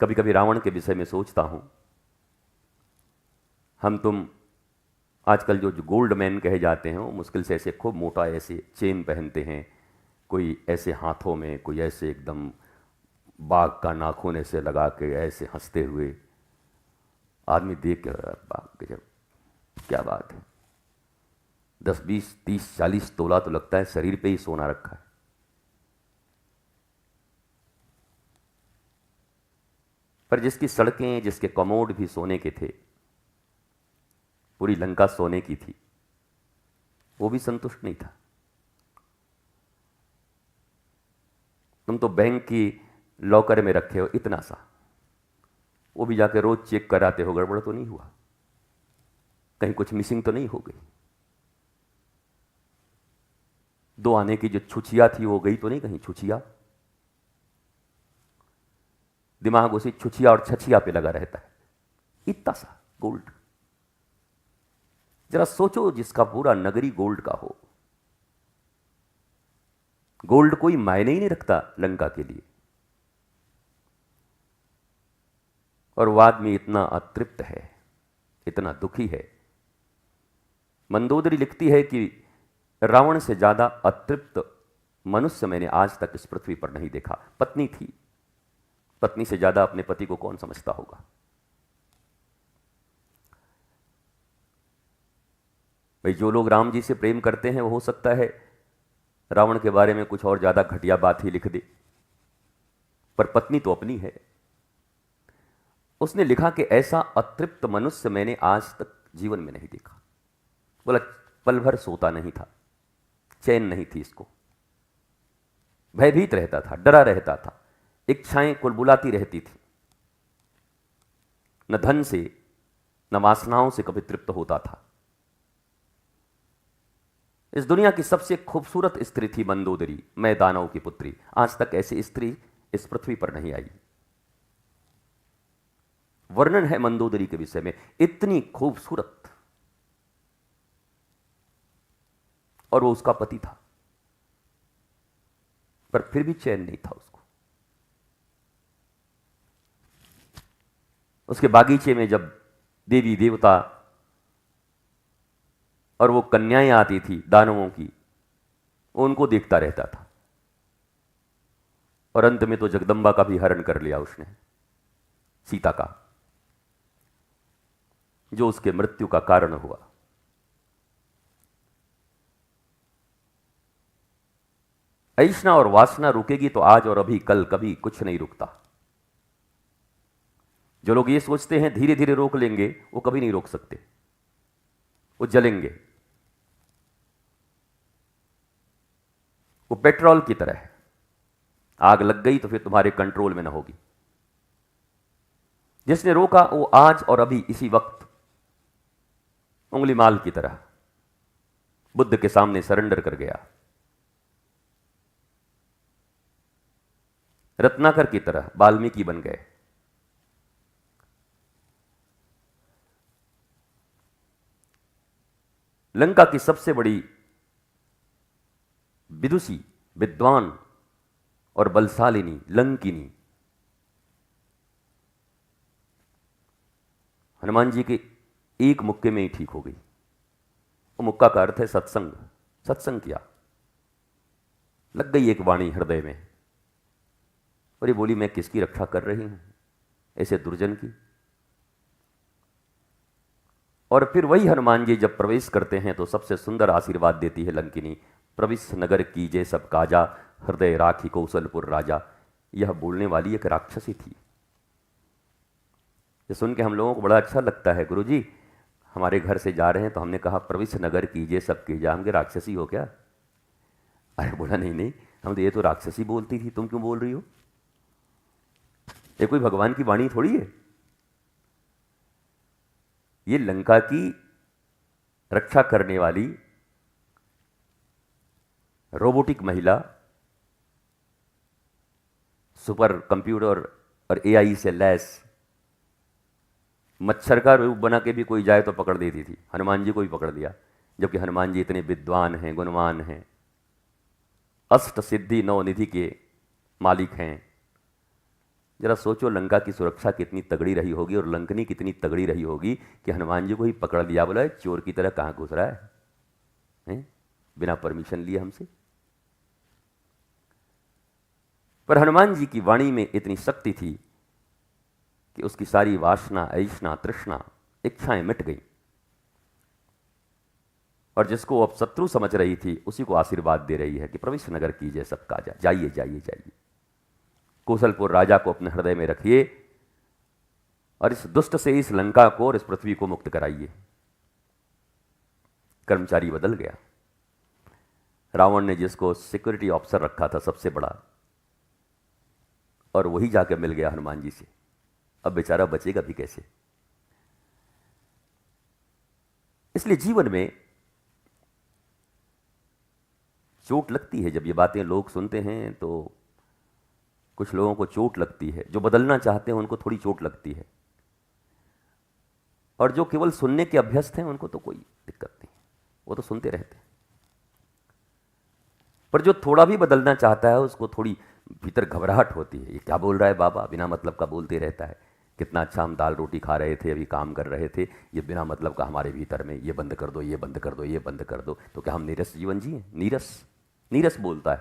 कभी कभी रावण के विषय में सोचता हूं। हम तुम आजकल जो गोल्ड मैन कहे जाते हैं वो मुश्किल से ऐसे खूब मोटा ऐसे चेन पहनते हैं, कोई ऐसे हाथों में, कोई ऐसे एकदम बाघ का नाखून ऐसे लगा के ऐसे हंसते हुए। आदमी देख के बाप गजब, क्या बात है। 10 20 30 40 तोला तो लगता है शरीर पे ही सोना रखा है। पर जिसकी सड़कें, जिसके कमोड भी सोने के थे, पूरी लंका सोने की थी, वो भी संतुष्ट नहीं था। तुम तो बैंक की लॉकर में रखे हो इतना सा, वो भी जाके रोज चेक कराते हो, गड़बड़ तो नहीं हुआ, कहीं कुछ मिसिंग तो नहीं हो गई, 2 आने की जो छुछिया थी वो गई तो नहीं कहीं छुछिया। दिमाग उसी छुछिया और छछिया पे लगा रहता है। इतना सा गोल्ड, जरा सोचो, जिसका पूरा नगरी गोल्ड का हो। गोल्ड कोई मायने ही नहीं रखता लंका के लिए, और वो आदमी इतना अतृप्त है, इतना दुखी है। मंदोदरी लिखती है कि रावण से ज्यादा अतृप्त मनुष्य मैंने आज तक इस पृथ्वी पर नहीं देखा। पत्नी थी, पत्नी से ज्यादा अपने पति को कौन समझता होगा। भाई, जो लोग राम जी से प्रेम करते हैं वो हो सकता है रावण के बारे में कुछ और ज्यादा घटिया बात ही लिख दे, पर पत्नी तो अपनी है। उसने लिखा कि ऐसा अतृप्त मनुष्य मैंने आज तक जीवन में नहीं देखा। बोला पल भर सोता नहीं था, चैन नहीं थी इसको, भयभीत रहता था, डरा रहता था, इच्छाएं कुलबुलाती रहती थी। न धन से न वासनाओं से कभी तृप्त होता था। इस दुनिया की सबसे खूबसूरत स्त्री थी मंदोदरी, मैं दानव की पुत्री। आज तक ऐसी स्त्री इस पृथ्वी पर नहीं आई। वर्णन है मंदोदरी के विषय में, इतनी खूबसूरत, और वो उसका पति था, पर फिर भी चैन नहीं था उसको। उसके बागीचे में जब देवी देवता और वो कन्याएं आती थी दानवों की, वो उनको देखता रहता था, और अंत में तो जगदंबा का भी हरण कर लिया उसने, सीता का, जो उसके मृत्यु का कारण हुआ। ऐष्णा और वासना रुकेगी तो आज और अभी कल कभी कुछ नहीं रुकता। जो लोग ये सोचते हैं धीरे धीरे रोक लेंगे, वो कभी नहीं रोक सकते, वो जलेंगे। वो पेट्रोल की तरह है, आग लग गई तो फिर तुम्हारे कंट्रोल में ना होगी। जिसने रोका वो आज और अभी इसी वक्त उंगली माल की तरह बुद्ध के सामने सरेंडर कर गया, रत्नाकर की तरह वाल्मीकि बन गए। लंका की सबसे बड़ी विदुषी, विद्वान और बलशालिनी लंकिनी हनुमान जी के एक मुक्के में ही ठीक हो गई। वो मुक्का का अर्थ है सत्संग। सत्संग किया, लग गई एक वाणी हृदय में, और ये बोली मैं किसकी रक्षा कर रही हूं, ऐसे दुर्जन की। और फिर वही हनुमान जी जब प्रवेश करते हैं तो सबसे सुंदर आशीर्वाद देती है लंकिनी, प्रविश नगर कीजे सब काजा, हृदय राखी कौशलपुर राजा। यह बोलने वाली एक राक्षसी थी। ये सुन के हम लोगों को बड़ा अच्छा लगता है, गुरुजी हमारे घर से जा रहे हैं तो हमने कहा प्रविश नगर कीजिए सब कीजिए, हम राक्षसी हो क्या? अरे बोला नहीं नहीं, हम तो ये तो राक्षसी बोलती थी, तुम क्यों बोल रही हो? ये कोई भगवान की वाणी थोड़ी है। ये लंका की रक्षा करने वाली रोबोटिक महिला, सुपर कंप्यूटर और एआई से लैस, मच्छर का रूप बना के भी कोई जाए तो पकड़ देती थी। हनुमान जी को भी पकड़ दिया, जबकि हनुमान जी इतने विद्वान हैं, गुणवान हैं, अष्ट सिद्धि 9 निधि के मालिक हैं। जरा सोचो लंका की सुरक्षा कितनी तगड़ी रही होगी और लंकनी कितनी तगड़ी रही होगी कि हनुमान जी को ही पकड़ लिया, बोला चोर की तरह कहाँ घुस रहा है? बिना परमिशन लिए हमसे। पर हनुमान जी की वाणी में इतनी शक्ति थी कि उसकी सारी वासना, ऐषणा, तृष्णा, इच्छाएं मिट गई, और जिसको अब शत्रु समझ रही थी उसी को आशीर्वाद दे रही है कि प्रविष्ट नगर कीजिए सब काजा, जाइए जाइए जाइए, कौशलपुर राजा को अपने हृदय में रखिए और इस दुष्ट से, इस लंका को और इस पृथ्वी को मुक्त कराइए। कर्मचारी बदल गया। रावण ने जिसको सिक्योरिटी ऑफिसर रखा था सबसे बड़ा, और वही जाकर मिल गया हनुमान जी से, अब बेचारा बचेगा भी कैसे? इसलिए जीवन में चोट लगती है जब ये बातें लोग सुनते हैं, तो कुछ लोगों को चोट लगती है, जो बदलना चाहते हैं उनको थोड़ी चोट लगती है, और जो केवल सुनने के अभ्यस्त हैं उनको तो कोई दिक्कत नहीं, वो तो सुनते रहते हैं। पर जो थोड़ा भी बदलना चाहता है उसको थोड़ी भीतर घबराहट होती है, ये क्या बोल रहा है बाबा, बिना मतलब का बोलते रहता है। कितना अच्छा हम दाल रोटी खा रहे थे, अभी काम कर रहे थे, ये बिना मतलब का हमारे भीतर में, ये बंद कर दो, ये बंद कर दो, ये बंद कर दो। तो क्या हम नीरस जीवन जिए? नीरस नीरस बोलता है।